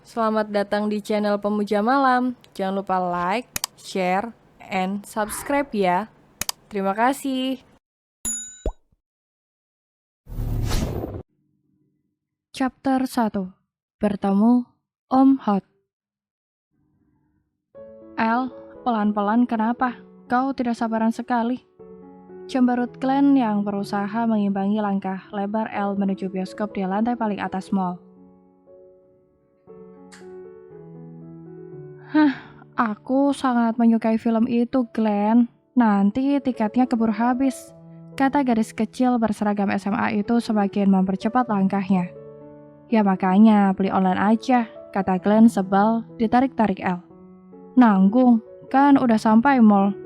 Selamat datang di channel Pemuja Malam. Jangan lupa like, share, and subscribe ya. Terima kasih. Chapter 1. Bertemu Om Hot. El, pelan-pelan kenapa? Kau tidak sabaran sekali. Cemberut Glenn yang berusaha mengimbangi langkah lebar El menuju bioskop di lantai paling atas mall. Aku sangat menyukai film itu, Glenn. Nanti tiketnya keburu habis, kata gadis kecil berseragam SMA itu semakin mempercepat langkahnya. Ya makanya beli online aja, kata Glenn sebal ditarik-tarik El. Nanggung, kan udah sampai mall.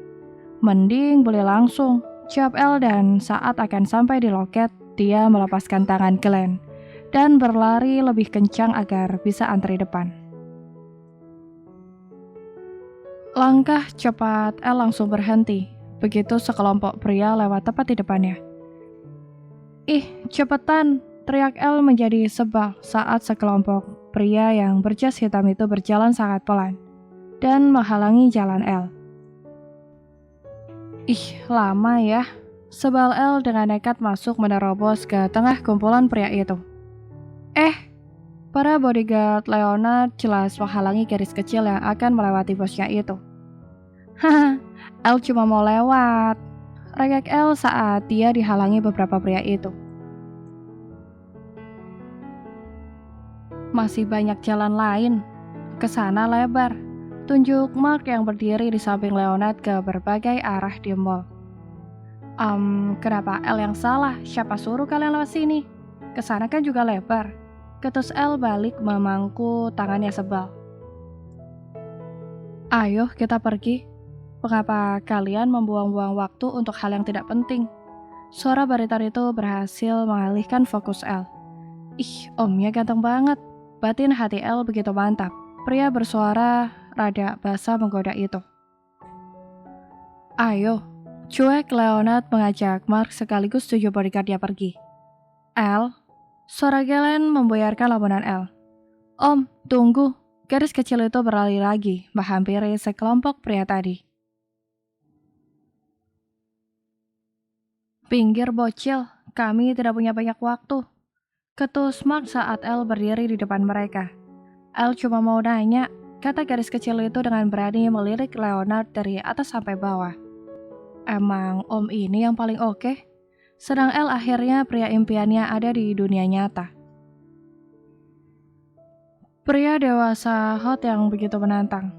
Mending beli langsung, jawab El dan saat akan sampai di loket, dia melepaskan tangan Glenn dan berlari lebih kencang agar bisa antri depan. Langkah cepat El langsung berhenti, begitu sekelompok pria lewat tepat di depannya. Ih, cepetan, teriak El menjadi sebal saat sekelompok pria yang berjas hitam itu berjalan sangat pelan dan menghalangi jalan El. Ih, lama ya. Sebal El dengan nekat masuk menerobos ke tengah kumpulan pria itu. Para bodyguard Leonard jelas menghalangi gadis kecil yang akan melewati bosnya itu. Haha, El cuma mau lewat, regek El saat dia dihalangi beberapa pria itu. Masih banyak jalan lain, ke sana lebar. Tunjuk Mark yang berdiri di samping Leonard ke berbagai arah di mall. Kenapa El yang salah? Siapa suruh kalian lewat sini? Kesana kan juga lebar. Ketus El balik memangku tangannya sebal. Ayo kita pergi. Mengapa kalian membuang-buang waktu untuk hal yang tidak penting? Suara bariton itu berhasil mengalihkan fokus El. Ih, omnya ganteng banget. Batin hati El begitu mantap. Pria bersuara rada basah menggoda itu. Ayo, cuek Leonard mengajak Mark sekaligus 7 bodyguard dia pergi. El, suara Glenn membuyarkan lamunan El. Om, tunggu. Gadis kecil itu berlari lagi, menghampiri sekelompok pria tadi. Pinggir bocil, kami tidak punya banyak waktu. Ketus Mark saat El berdiri di depan mereka. El cuma mau nanya, kata gadis kecil itu dengan berani melirik Leonard dari atas sampai bawah. Emang om ini yang paling oke? Sedang El akhirnya pria impiannya ada di dunia nyata. Pria dewasa hot yang begitu menantang.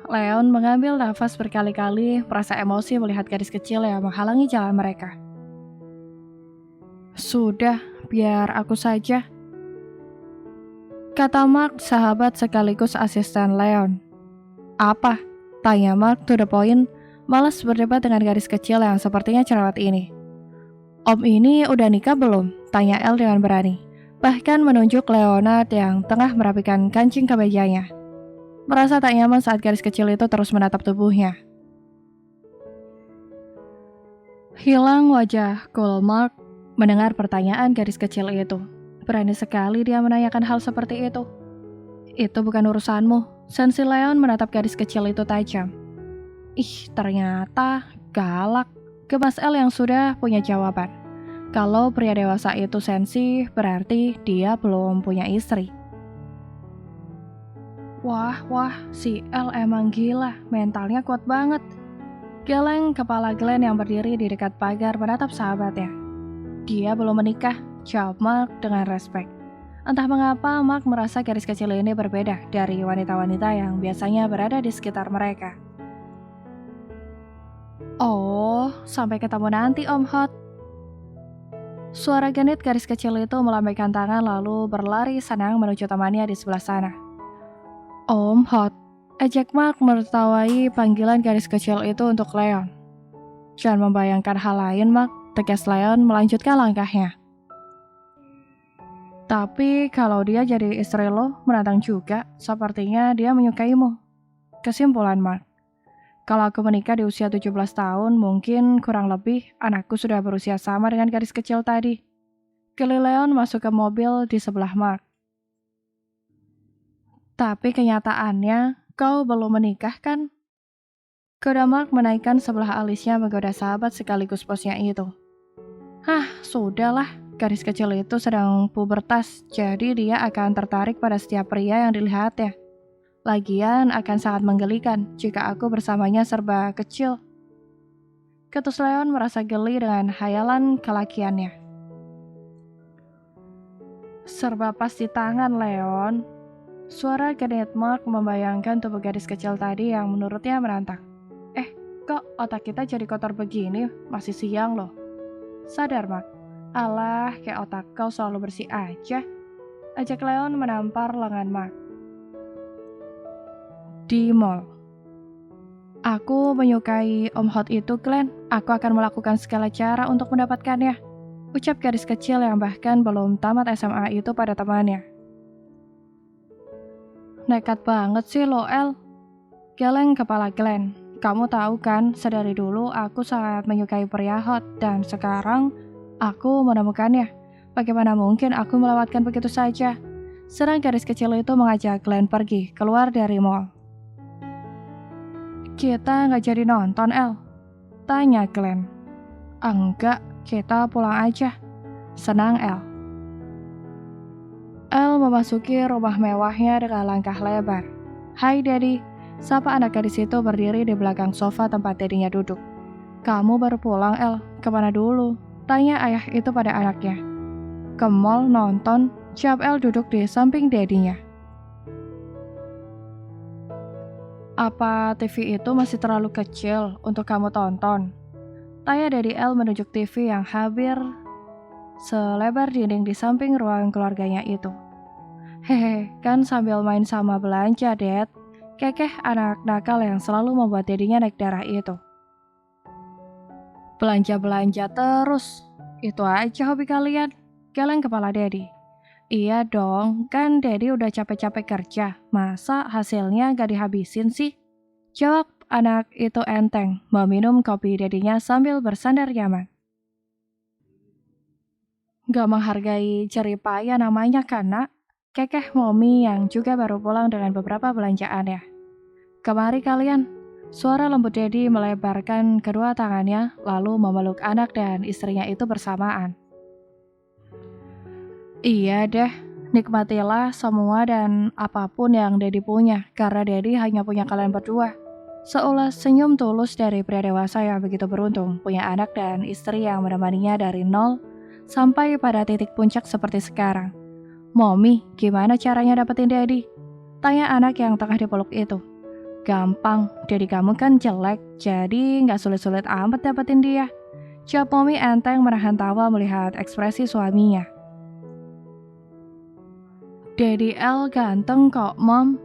Leon mengambil nafas berkali-kali, merasa emosi melihat gadis kecil yang menghalangi jalan mereka. Sudah, biar aku saja, kata Mark, sahabat sekaligus asisten Leon. Apa? Tanya Mark to the point, malas berdebat dengan gadis kecil yang sepertinya cerewet ini. Om ini udah nikah belum? Tanya El dengan berani. Bahkan menunjuk Leonard yang tengah merapikan kancing kemejanya. Merasa tak nyaman saat gadis kecil itu terus menatap tubuhnya. Hilang wajah cool Mark mendengar pertanyaan gadis kecil itu. Berani sekali dia menanyakan hal seperti itu. Itu bukan urusanmu. Sensi Leon menatap gadis kecil itu tajam. Ih, ternyata galak. Gemas El yang sudah punya jawaban. Kalau pria dewasa itu sensi, berarti dia belum punya istri. Wah, si El emang gila, mentalnya kuat banget. Geleng kepala Glenn yang berdiri di dekat pagar menatap sahabatnya. Dia belum menikah, jawab Mark dengan respek. Entah mengapa Mark merasa gadis kecil ini berbeda dari wanita-wanita yang biasanya berada di sekitar mereka. Oh, sampai ketemu nanti Om Hot. Suara genit gadis kecil itu melambaikan tangan lalu berlari senang menuju temannya di sebelah sana. Om Hot, ejek Mark menertawai panggilan gadis kecil itu untuk Leon. Jangan membayangkan hal lain, Mark, tegas Leon melanjutkan langkahnya. Tapi kalau dia jadi istri lo, menantang juga, sepertinya dia menyukaimu. Kesimpulan Mark. Kalau aku menikah di usia 17 tahun, mungkin kurang lebih anakku sudah berusia sama dengan gadis kecil tadi. Geli Leon masuk ke mobil di sebelah Mark. Tapi kenyataannya, kau belum menikah kan? Kuda Mark menaikkan sebelah alisnya menggoda sahabat sekaligus bosnya itu. Sudahlah. Gadis kecil itu sedang pubertas, jadi dia akan tertarik pada setiap pria yang dilihatnya. Lagian akan sangat menggelikan jika aku bersamanya serba kecil. Ketus Leon merasa geli dengan hayalan kelakiannya. Serba pas di tangan, Leon. Suara Cadet Mark membayangkan tubuh gadis kecil tadi yang menurutnya menantang. Kok otak kita jadi kotor begini? Masih siang loh. Sadar, Mark. Alah, kayak otak kau selalu bersih aja. Ajak Leon menampar lengan Mark. Di mall. Aku menyukai Om Hot itu, Glenn. Aku akan melakukan segala cara untuk mendapatkannya. Ucap gadis kecil yang bahkan belum tamat SMA itu pada temannya. Nekat banget sih lo, El. Geleng kepala Glenn. Kamu tahu kan, sedari dulu aku sangat menyukai pria hot, dan sekarang aku menemukannya. Bagaimana mungkin aku melewatkan begitu saja? Sedang gadis kecil itu mengajak Glenn pergi keluar dari mall. Kita nggak jadi nonton, El? Tanya Glenn. Enggak, kita pulang aja. Senang, El. El memasuki rumah mewahnya dengan langkah lebar. Hai, Daddy. Sapa anak gadis itu berdiri di belakang sofa tempat dadinya duduk. Kamu baru pulang, El. Kemana dulu? Tanya ayah itu pada anaknya. Ke mall nonton, jawab El duduk di samping dadinya. Apa TV itu masih terlalu kecil untuk kamu tonton? Tanya Daddy El menunjuk TV yang hampir selebar dinding di samping ruang keluarganya itu. Hehe, kan sambil main sama belanja, Dad. Kekeh anak nakal yang selalu membuat dadinya naik darah itu. Belanja-belanja terus. Itu aja hobi kalian. Geleng kepala Daddy. Iya dong, kan Daddy udah capek-capek kerja. Masa hasilnya gak dihabisin sih? Jawab anak itu enteng, meminum kopi Daddy-nya sambil bersandar nyaman. Gak menghargai jeripaya namanya kan, Nak? Kekeh Mommy yang juga baru pulang dengan beberapa belanjaannya. Kemari kalian. Suara lembut Daddy melebarkan kedua tangannya lalu memeluk anak dan istrinya itu bersamaan. Iya deh, nikmatilah semua dan apapun yang Daddy punya karena Daddy hanya punya kalian berdua. Seulas senyum tulus dari pria dewasa yang begitu beruntung punya anak dan istri yang menemaninya dari nol sampai pada titik puncak seperti sekarang. Mommy, gimana caranya dapetin Daddy? Tanya anak yang tengah dipeluk itu. Gampang, Daddy kamu kan jelek, jadi nggak sulit-sulit amat dapetin dia. Jawab Mommy enteng menahan tawa melihat ekspresi suaminya. Daddy El ganteng kok, Mom.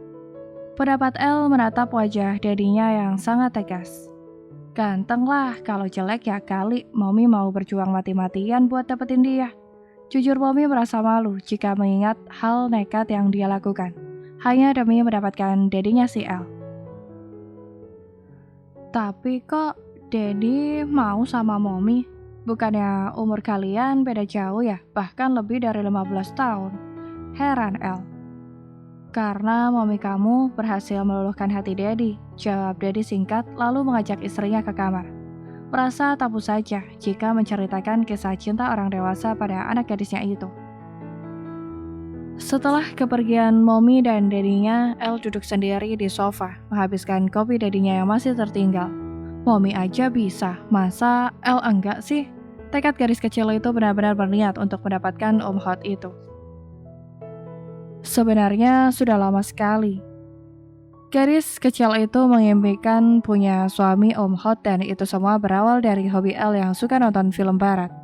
Pendapat El menatap wajah Daddy-nya yang sangat tegas. Ganteng lah, kalau jelek ya kali Mommy mau berjuang mati-matian buat dapetin dia. Jujur Mommy merasa malu jika mengingat hal nekat yang dia lakukan, hanya demi mendapatkan Daddy-nya si El. Tapi kok Daddy mau sama Mommy? Bukannya umur kalian beda jauh ya, bahkan lebih dari 15 tahun. Heran El. Karena Mommy kamu berhasil meluluhkan hati Daddy, jawab Daddy singkat lalu mengajak istrinya ke kamar. Merasa tabu saja jika menceritakan kisah cinta orang dewasa pada anak gadisnya itu. Setelah kepergian Mommy dan Daddy-nya, El duduk sendiri di sofa, menghabiskan kopi Daddy-nya yang masih tertinggal. Mommy aja bisa, masa El enggak sih? Tekad gadis kecil itu benar-benar berniat untuk mendapatkan Om Hot itu. Sebenarnya sudah lama sekali. Gadis kecil itu mengimpikan punya suami Om Hot dan itu semua berawal dari hobi El yang suka nonton film barat.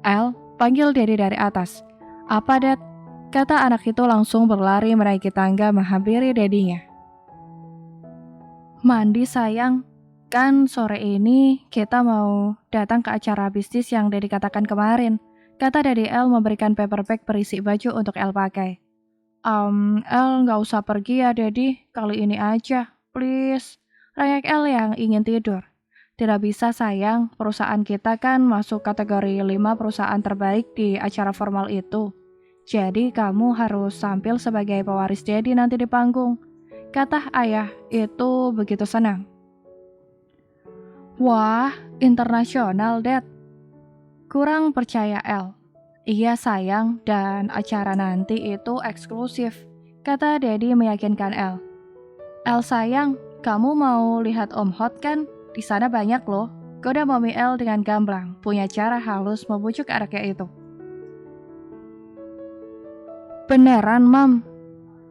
El, panggil Daddy dari atas. Apa, Dad? Kata anak itu langsung berlari menaiki tangga menghampiri Daddy-nya. Mandi sayang, kan sore ini kita mau datang ke acara bisnis yang Daddy katakan kemarin. Kata Daddy El memberikan paper bag berisi baju untuk El pakai. El nggak usah pergi ya Daddy, kali ini aja, please. Rayak El yang ingin tidur. Tidak bisa sayang, perusahaan kita kan masuk kategori 5 perusahaan terbaik di acara formal itu. Jadi kamu harus tampil sebagai pewaris Daddy nanti di panggung. Kata ayah itu begitu senang. Wah, internasional, Dad. Kurang percaya El. Iya sayang, dan acara nanti itu eksklusif. Kata Daddy meyakinkan El. El sayang, kamu mau lihat Om Hot kan? Di sana banyak loh. Goda Mommy El dengan gamblang, punya cara halus membujuk anaknya itu. Beneran, Mam?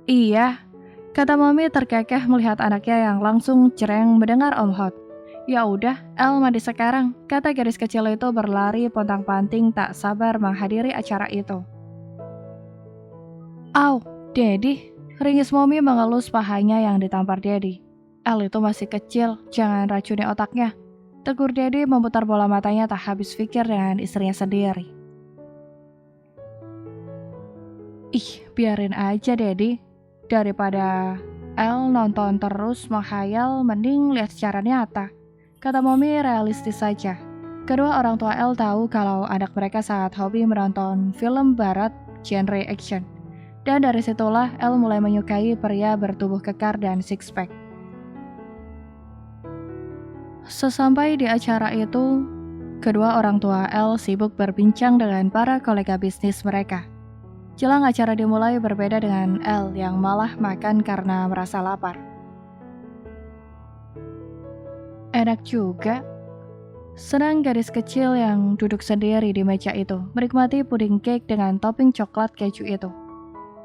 Iya, kata Mommy terkekeh melihat anaknya yang langsung cereng mendengar Om Hot. Ya udah, El mandi sekarang, kata gadis kecil itu berlari pontang-panting tak sabar menghadiri acara itu. Au, Daddy, ringis Mommy mengelus pahanya yang ditampar Daddy. El itu masih kecil, jangan racuni otaknya. Tegur Daddy memutar bola matanya tak habis pikir dengan istrinya sendiri. Ih, biarin aja Daddy. Daripada El nonton terus menghayal, mending lihat secara nyata. Kata Mommy realistis saja. Kedua orang tua El tahu kalau anak mereka sangat hobi menonton film barat genre action. Dan dari situlah El mulai menyukai pria bertubuh kekar dan six-pack. Sesampai di acara itu, kedua orang tua El sibuk berbincang dengan para kolega bisnis mereka. Jelang acara dimulai berbeda dengan El yang malah makan karena merasa lapar. Enak juga. Senang gadis kecil yang duduk sendiri di meja itu, menikmati puding cake dengan topping coklat keju itu.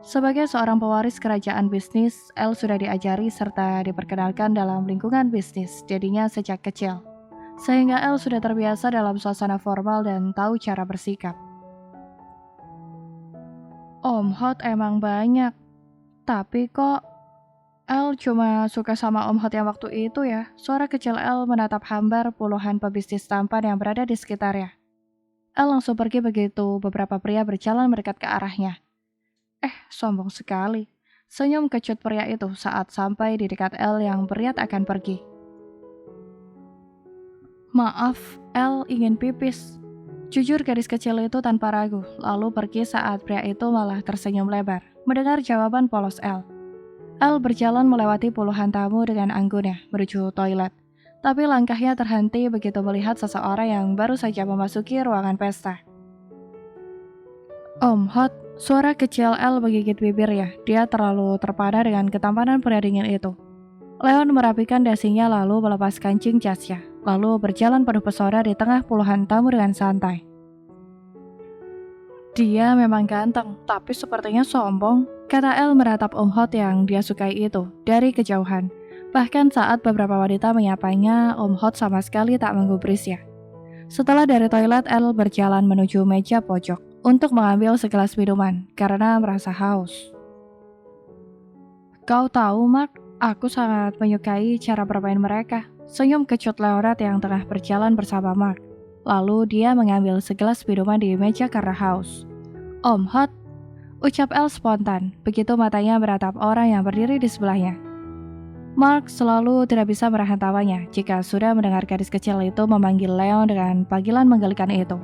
Sebagai seorang pewaris kerajaan bisnis, El sudah diajari serta diperkenalkan dalam lingkungan bisnis, jadinya sejak kecil. Sehingga El sudah terbiasa dalam suasana formal dan tahu cara bersikap. Om Hot emang banyak, tapi kok El cuma suka sama Om Hot yang waktu itu ya. Suara kecil El menatap hambar puluhan pebisnis tampan yang berada di sekitarnya. El langsung pergi begitu beberapa pria berjalan mendekat ke arahnya. Sombong sekali. Senyum kecut pria itu saat sampai di dekat El yang beriat akan pergi. Maaf, El ingin pipis. Jujur gadis kecil itu tanpa ragu, lalu pergi saat pria itu malah tersenyum lebar, mendengar jawaban polos El. El berjalan melewati puluhan tamu dengan anggunnya menuju toilet, tapi langkahnya terhenti begitu melihat seseorang yang baru saja memasuki ruangan pesta. Om Hot, suara kecil El menggigit bibirnya, dia terlalu terpana dengan ketampanan pria dingin itu. Leon merapikan dasinya lalu melepas kancing jasnya, lalu berjalan penuh pesona di tengah puluhan tamu dengan santai. Dia memang ganteng, tapi sepertinya sombong, kata El menatap Om Hot yang dia sukai itu dari kejauhan. Bahkan saat beberapa wanita menyapanya, Om Hot sama sekali tak menggubrisnya. Setelah dari toilet, El berjalan menuju meja pojok untuk mengambil segelas minuman karena merasa haus. Kau tahu, Mark, aku sangat menyukai cara bermain mereka. Senyum kecut Leonard yang tengah berjalan bersama Mark. Lalu dia mengambil segelas minuman di meja karena haus. Om Hot, ucap El spontan, begitu matanya menatap orang yang berdiri di sebelahnya. Mark selalu tidak bisa menahan tawanya jika sudah mendengar gadis kecil itu memanggil Leon dengan panggilan menggelikan itu.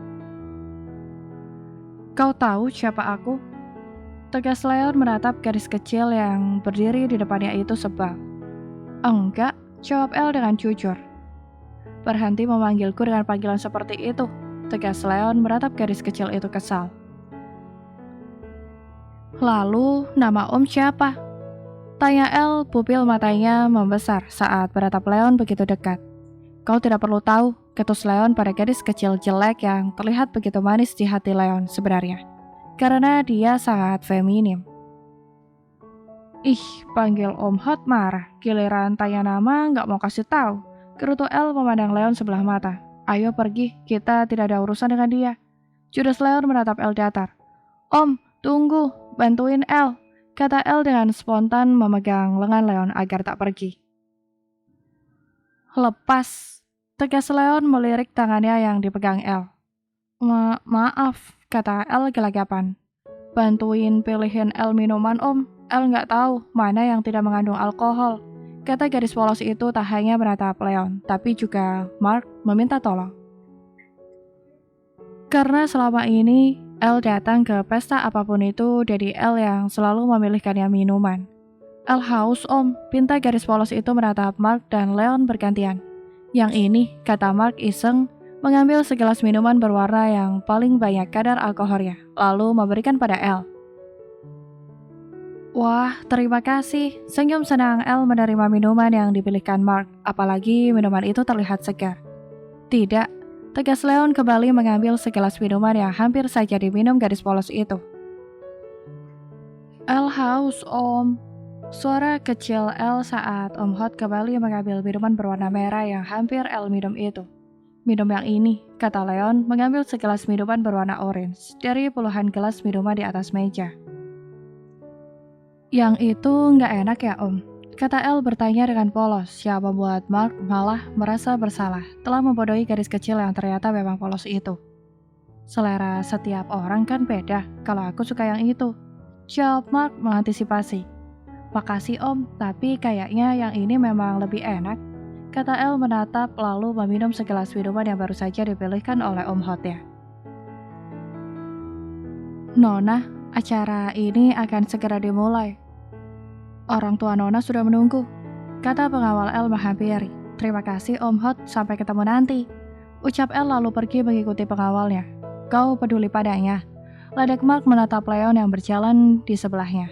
Kau tahu siapa aku? Tegas Leon menatap gadis kecil yang berdiri di depannya itu sebal. Enggak, jawab El dengan jujur. Berhenti memanggilku dengan panggilan seperti itu, tegas Leon menatap gadis kecil itu kesal. Lalu, nama Om siapa? Tanya El, pupil matanya membesar saat menatap Leon begitu dekat. Kau tidak perlu tahu, ketus Leon pada gadis kecil jelek yang terlihat begitu manis di hati Leon sebenarnya. Karena dia sangat feminim. Ih, panggil Om Hot marah, giliran tanya nama nggak mau kasih tahu. Gerutu El memandang Leon sebelah mata. Ayo pergi, kita tidak ada urusan dengan dia. Judas Leon menatap El datar. Om, tunggu, bantuin El, kata El dengan spontan memegang lengan Leon agar tak pergi. Lepas, tegas Leon melirik tangannya yang dipegang El. Maaf, kata El gelagapan. Bantuin pilihin El minuman Om, El nggak tahu mana yang tidak mengandung alkohol. Kata gadis polos itu tak hanya menatap Leon, tapi juga Mark meminta tolong. Karena selama ini Elle datang ke pesta apapun itu, jadi Elle yang selalu memilihkannya minuman. Elle haus om, pinta garis polos itu menatap Mark dan Leon bergantian. Yang ini, kata Mark iseng, mengambil segelas minuman berwarna yang paling banyak kadar alkoholnya, lalu memberikan pada Elle. Wah, terima kasih. Senyum senang Elle menerima minuman yang dipilihkan Mark, apalagi minuman itu terlihat segar. Tidak, tegas Leon kembali mengambil segelas minuman yang hampir saja diminum gadis polos itu. Elle haus, om. Suara kecil Elle saat Om Hot kembali mengambil minuman berwarna merah yang hampir Elle minum itu. Minum yang ini, kata Leon mengambil segelas minuman berwarna orange dari puluhan gelas minuman di atas meja. Yang itu nggak enak ya om? Kata Elle bertanya dengan polos yang membuat Mark malah merasa bersalah telah membodohi gadis kecil yang ternyata memang polos itu. Selera setiap orang kan beda, kalau aku suka yang itu. Jawab Mark mengantisipasi. Makasih om, tapi kayaknya yang ini memang lebih enak. Kata Elle menatap lalu meminum segelas minuman yang baru saja dipilihkan oleh Om Hot ya. Nona, acara ini akan segera dimulai. Orang tua Nona sudah menunggu, kata pengawal Elle menghampiri. Terima kasih Om Hot, sampai ketemu nanti. Ucap Elle lalu pergi mengikuti pengawalnya. Kau peduli padanya? Ledek Mark menatap Leon yang berjalan di sebelahnya.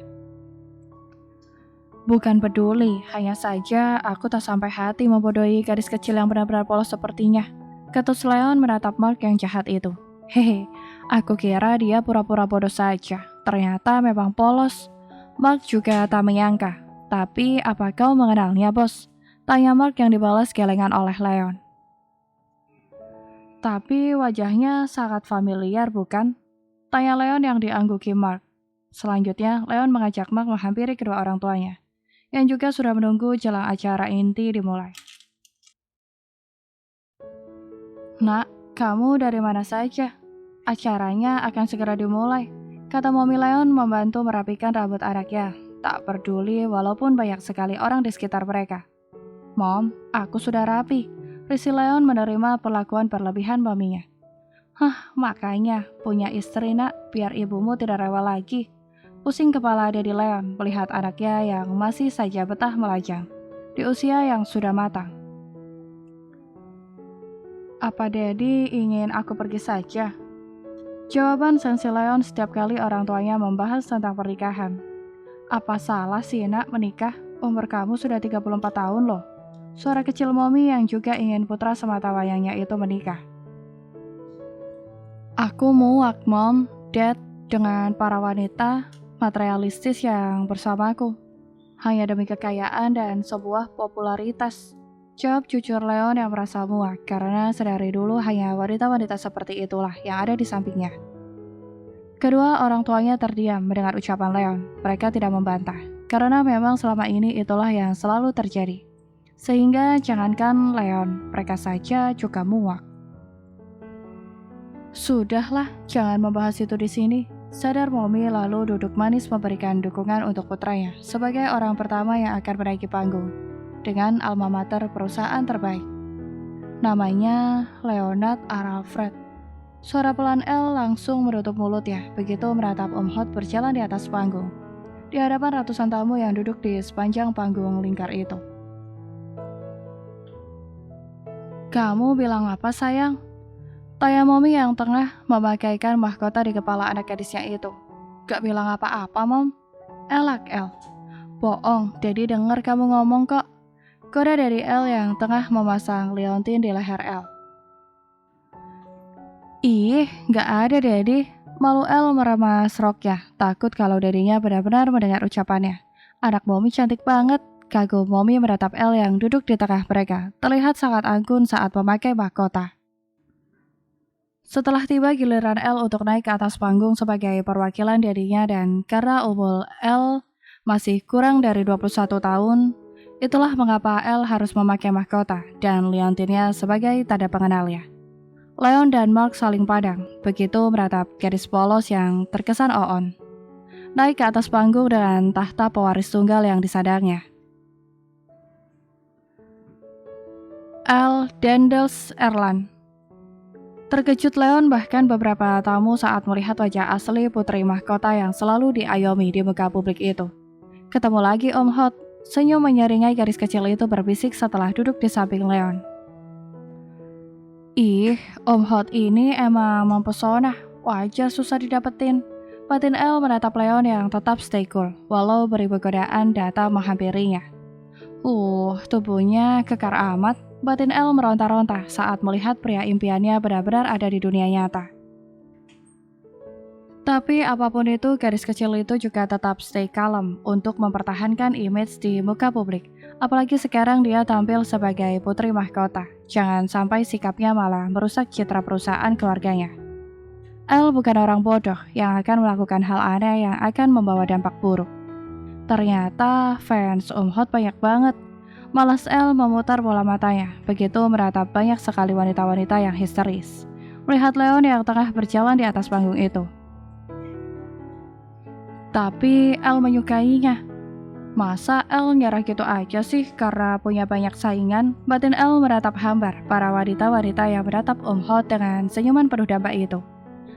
Bukan peduli, hanya saja aku tak sampai hati membodohi gadis kecil yang benar-benar polos sepertinya. Ketus Leon menatap Mark yang jahat itu. Hehe, aku kira dia pura-pura bodoh saja. Ternyata memang polos. Mark juga tak menyangka. Tapi apa kau mengenalnya, bos? Tanya Mark yang dibalas gelengan oleh Leon. Tapi wajahnya sangat familiar, bukan? Tanya Leon yang diangguki Mark. Selanjutnya, Leon mengajak Mark menghampiri kedua orang tuanya, yang juga sudah menunggu jelang acara inti dimulai. Nak, kamu dari mana saja? Acaranya akan segera dimulai, kata Mommy Leon membantu merapikan rambut anaknya. Tak peduli walaupun banyak sekali orang di sekitar mereka. Mom, aku sudah rapi. Risih Leon menerima perlakuan berlebihan maminya. Hah, makanya punya istri nak, biar ibumu tidak rewel lagi. Pusing kepala Daddy Leon melihat anaknya yang masih saja betah melajang di usia yang sudah matang. Apa Daddy ingin aku pergi saja? Jawaban sensi Leon setiap kali orang tuanya membahas tentang pernikahan. Apa salah sih nak menikah? Umur kamu sudah 34 tahun loh. Suara kecil Mommy yang juga ingin putra semata wayangnya itu menikah. Aku muak, Mom, Dad, dengan para wanita materialistis yang bersamaku. Hanya demi kekayaan dan sebuah popularitas. Jawab jujur Leon yang merasa muak karena sedari dulu hanya wanita-wanita seperti itulah yang ada di sampingnya. Kedua orang tuanya terdiam mendengar ucapan Leon. Mereka tidak membantah, karena memang selama ini itulah yang selalu terjadi. Sehingga jangankan Leon, mereka saja juga muak. Sudahlah, jangan membahas itu di sini. Sadar Mommy lalu duduk manis memberikan dukungan untuk putranya sebagai orang pertama yang akan menaiki panggung dengan alma mater perusahaan terbaik. Namanya Leonard R. Alfred. Suara pelan Elle langsung menutup mulutnya begitu menatap Om Hot berjalan di atas panggung, di hadapan ratusan tamu yang duduk di sepanjang panggung lingkar itu. Kamu bilang apa sayang? Tanya Mommy yang tengah memakaikan mahkota di kepala anak gadisnya itu. Gak bilang apa-apa, Mom. Elak, Elle. Bohong, Daddy dengar kamu ngomong kok. Koda dari Elle yang tengah memasang liontin di leher Elle. Ih, gak ada Daddy. Malu Elle meremas roknya, takut kalau Daddy-nya benar-benar mendengar ucapannya. Anak Mommy cantik banget. Kagum Mommy menatap Elle yang duduk di tengah mereka, terlihat sangat anggun saat memakai mahkota. Setelah tiba giliran Elle untuk naik ke atas panggung sebagai perwakilan Daddy-nya dan karena umur Elle masih kurang dari 21 tahun, itulah mengapa Elle harus memakai mahkota dan liontinnya sebagai tanda pengenalnya. Leon dan Mark saling pandang, begitu menatap gadis polos yang terkesan oon. Naik ke atas panggung dengan tahta pewaris tunggal yang disandangnya. Elle Dendels Erland. Terkejut Leon bahkan beberapa tamu saat melihat wajah asli putri mahkota yang selalu diayomi di muka publik itu. Ketemu lagi Om Hot, senyum menyeringai garis kecil itu berbisik setelah duduk di samping Leon. Ih, Om Hot ini emang mempesona, wajar susah didapetin. Batin El menatap Leon yang tetap stay cool, walau beribu godaan datang menghampirinya. Tubuhnya kekar amat. Batin El meronta-ronta saat melihat pria impiannya benar-benar ada di dunia nyata. Tapi apapun itu, garis kecil itu juga tetap stay calm untuk mempertahankan image di muka publik. Apalagi sekarang dia tampil sebagai putri mahkota. Jangan sampai sikapnya malah merusak citra perusahaan keluarganya. El bukan orang bodoh yang akan melakukan hal aneh yang akan membawa dampak buruk. Ternyata fans Om Hot banyak banget. Malas El memutar bola matanya, begitu meratap banyak sekali wanita-wanita yang histeris. Melihat Leon yang tengah berjalan di atas panggung itu. Tapi El menyukainya. Masa El nyerah gitu aja sih karena punya banyak saingan? Batin El meratap hambar para wanita-wanita yang meratap Om Hot dengan senyuman penuh dampak itu.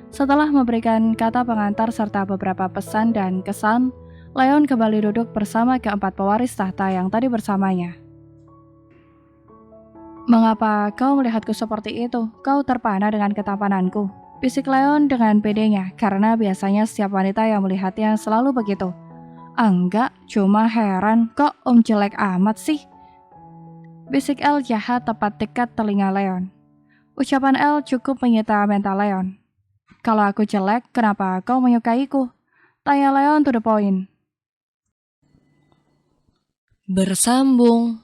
Setelah memberikan kata pengantar serta beberapa pesan dan kesan, Leon kembali duduk bersama keempat pewaris tahta yang tadi bersamanya. Mengapa kau melihatku seperti itu? Kau terpana dengan ketampananku. Bisik Leon dengan pedenya, karena biasanya setiap wanita yang melihatnya selalu begitu. Enggak, cuma heran, kok Om jelek amat sih? Bisik El jahat tepat dekat telinga Leon. Ucapan El cukup menyita mental Leon. Kalau aku jelek, kenapa kau menyukaiku? Tanya Leon to the point. Bersambung.